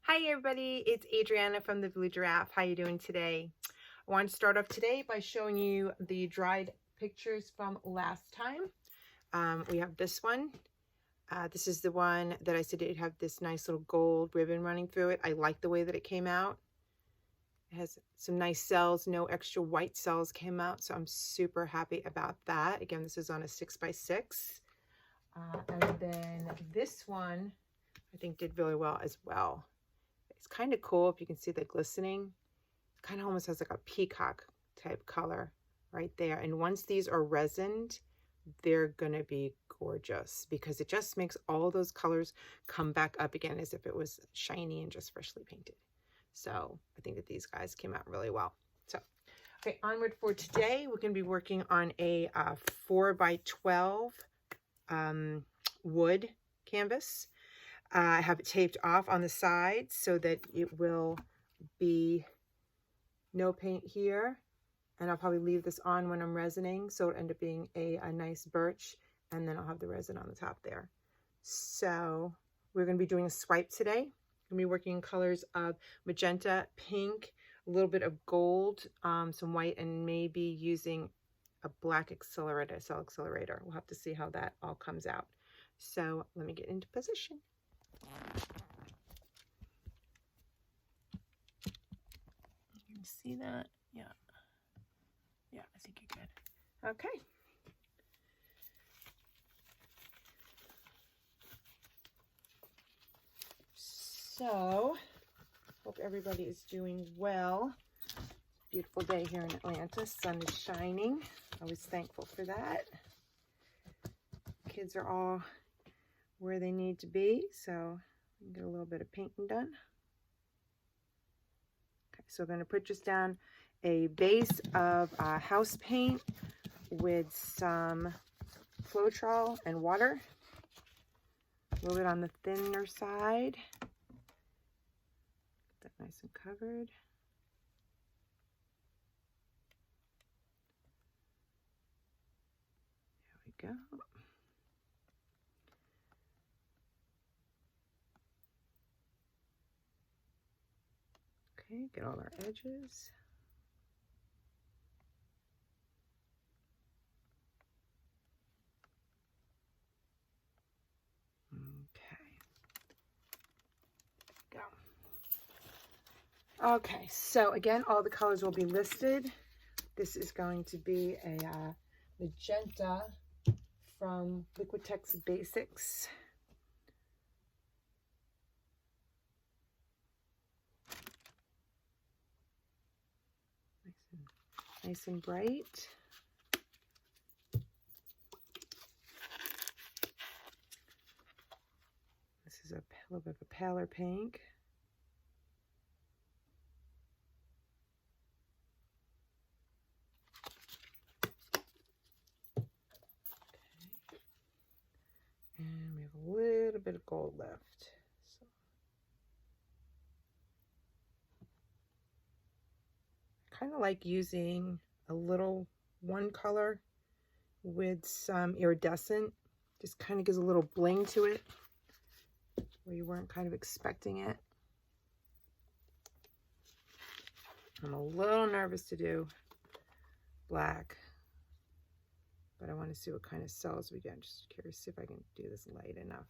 Hi everybody, it's Adriana from the Blue Giraffe. How you doing today? I want to start off today by showing you the dried pictures from last time. We have this one. This is the one that I said it have this nice little gold ribbon running through it. I like the way that it came out. It has some nice cells, no extra white cells came out, so I'm super happy about that. Again, this is on a 6x6. And then this one I think did really well as well. It's kind of cool if you can see the glistening. It kind of almost has like a peacock type color right there. And once these are resined, they're gonna be gorgeous because it just makes all those colors come back up again as if it was shiny and just freshly painted. So I think that these guys came out really well. So, okay, onward for today, we're gonna be working on a 4x12 wood canvas. I have it taped off on the sides so that it will be no paint here. And I'll probably leave this on when I'm resining, so it'll end up being a nice birch, and then I'll have the resin on the top there. So we're going to be doing a swipe today. I'm going to be working in colors of magenta, pink, a little bit of gold, some white, and maybe using a black accelerator, cell accelerator. We'll have to see how that all comes out. So let me get into position. You can see that? Yeah. Yeah, I think you're good. Okay. So, hope everybody is doing well. Beautiful day here in Atlanta. Sun is shining. Always thankful for that. Kids are all where they need to be, so we can get a little bit of painting done. Okay, so I'm going to put just down a base of house paint with some Floetrol and water. A little bit on the thinner side. Get that nice and covered. There we go. Okay, get all our edges. Okay, so again, all the colors will be listed. This is going to be a magenta from Liquitex Basics. Nice and bright. This is a little bit of a paler pink. And we have a little bit of gold left. So I kind of like using a little one color with some iridescent. Just kind of gives a little bling to it where you weren't kind of expecting it. I'm a little nervous to do black, but I want to see what kind of cells we get. I'm just curious to see if I can do this light enough.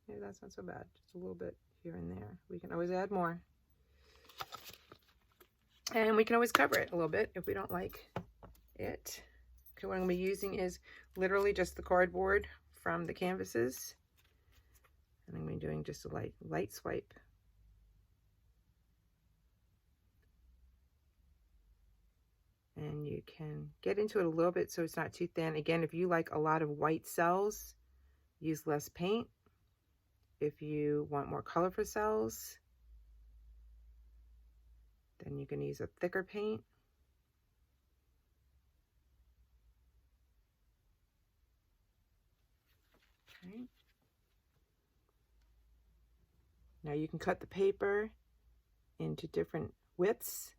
Maybe that's not so bad. Just a little bit here and there. We can always add more. And we can always cover it a little bit if we don't like it. Okay, what I'm going to be using is literally just the cardboard from the canvases. And I'm going to be doing just a light swipe. And you can get into it a little bit so it's not too thin. Again, if you like a lot of white cells, use less paint. If you want more colorful cells, then you can use a thicker paint. Okay. Now you can cut the paper into different widths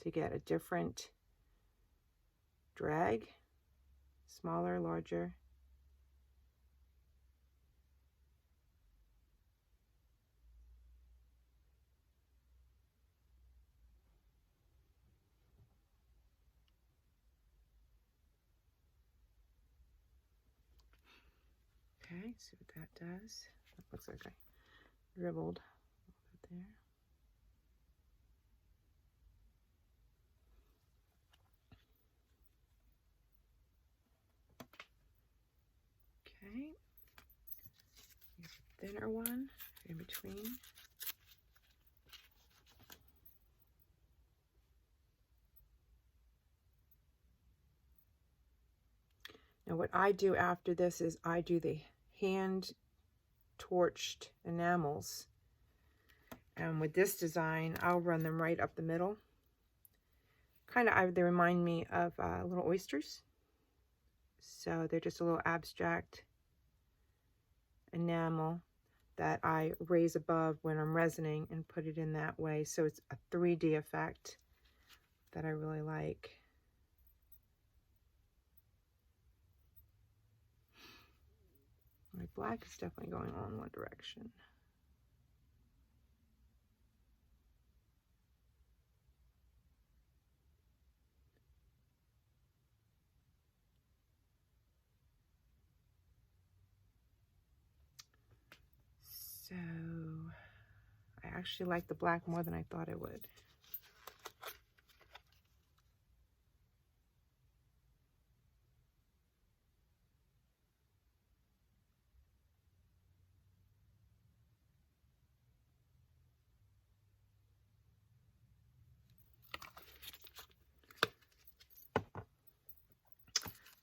to get a different drag, smaller, larger. Okay, see what that does. That looks like I dribbled a little bit there. Okay, here's a thinner one in between. Now what I do after this is I do the hand torched enamels. And with this design, I'll run them right up the middle. Kind of, they remind me of little oysters. So they're just a little abstract enamel that I raise above when I'm resining and put it in that way. So it's a 3D effect that I really like. My black is definitely going on one direction. So I actually like the black more than I thought I would.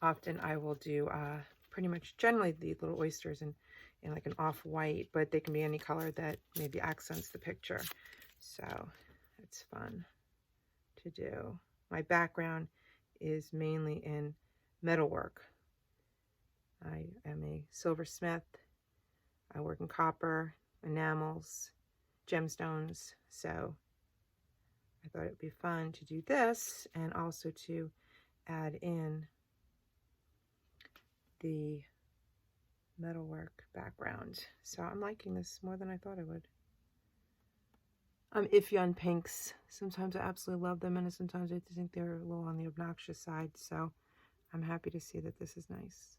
Often I will do pretty much generally the little oysters in like an off-white, but they can be any color that maybe accents the picture. So it's fun to do. My background is mainly in metalwork. I am a silversmith. I work in copper, enamels, gemstones. So I thought it'd be fun to do this and also to add in the metalwork background. So I'm liking this more than I thought I would. I'm iffy on pinks. Sometimes I absolutely love them, and sometimes I think they're a little on the obnoxious side. So I'm happy to see that this is nice.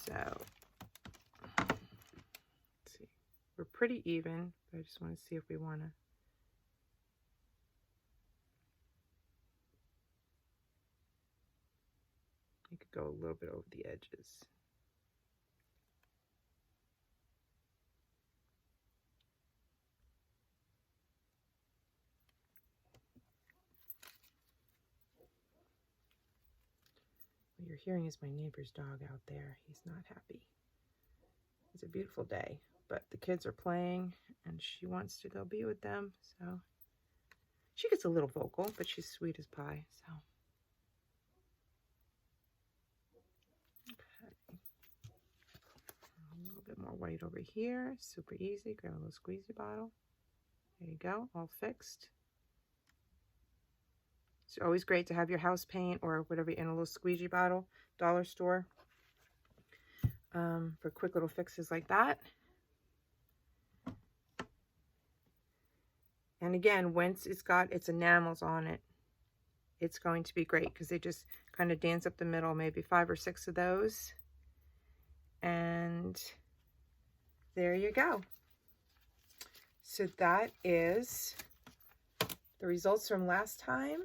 So let's see. We're pretty even, but I just want to see if we want to. You could go a little bit over the edges. What you're hearing is my neighbor's dog out there. He's not happy. It's a beautiful day, but the kids are playing and she wants to go be with them. So she gets a little vocal, but she's sweet as pie. So okay. A little bit more white over here. Super easy. Grab a little squeezy bottle. There you go. All fixed. It's always great to have your house paint or whatever in a little squeegee bottle, dollar store, for quick little fixes like that. And again, once it's got its enamels on it, it's going to be great because they just kind of dance up the middle, maybe 5 or 6 of those. And there you go. So that is the results from last time.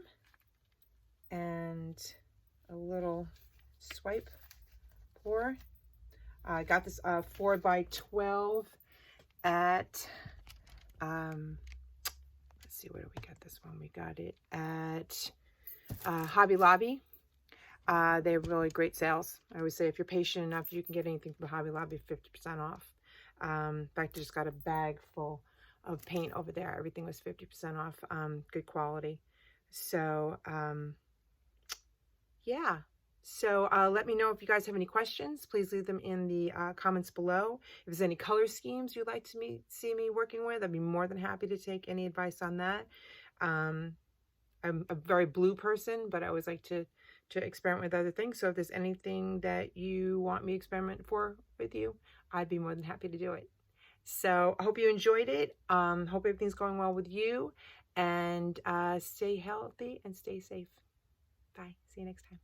And a little swipe pour. I got this 4 by 12 at, let's see, where did we get this one? We got it at Hobby Lobby. They have really great sales. I always say if you're patient enough, you can get anything from Hobby Lobby 50% off. In fact, I just got a bag full of paint over there. Everything was 50% off, good quality. So, yeah. So let me know if you guys have any questions. Please leave them in the comments below. If there's any color schemes you'd like to see me working with, I'd be more than happy to take any advice on that. I'm a very blue person, but I always like to experiment with other things. So if there's anything that you want me to experiment with you, I'd be more than happy to do it. So I hope you enjoyed it. Hope everything's going well with you, and stay healthy and stay safe. Bye. See you next time.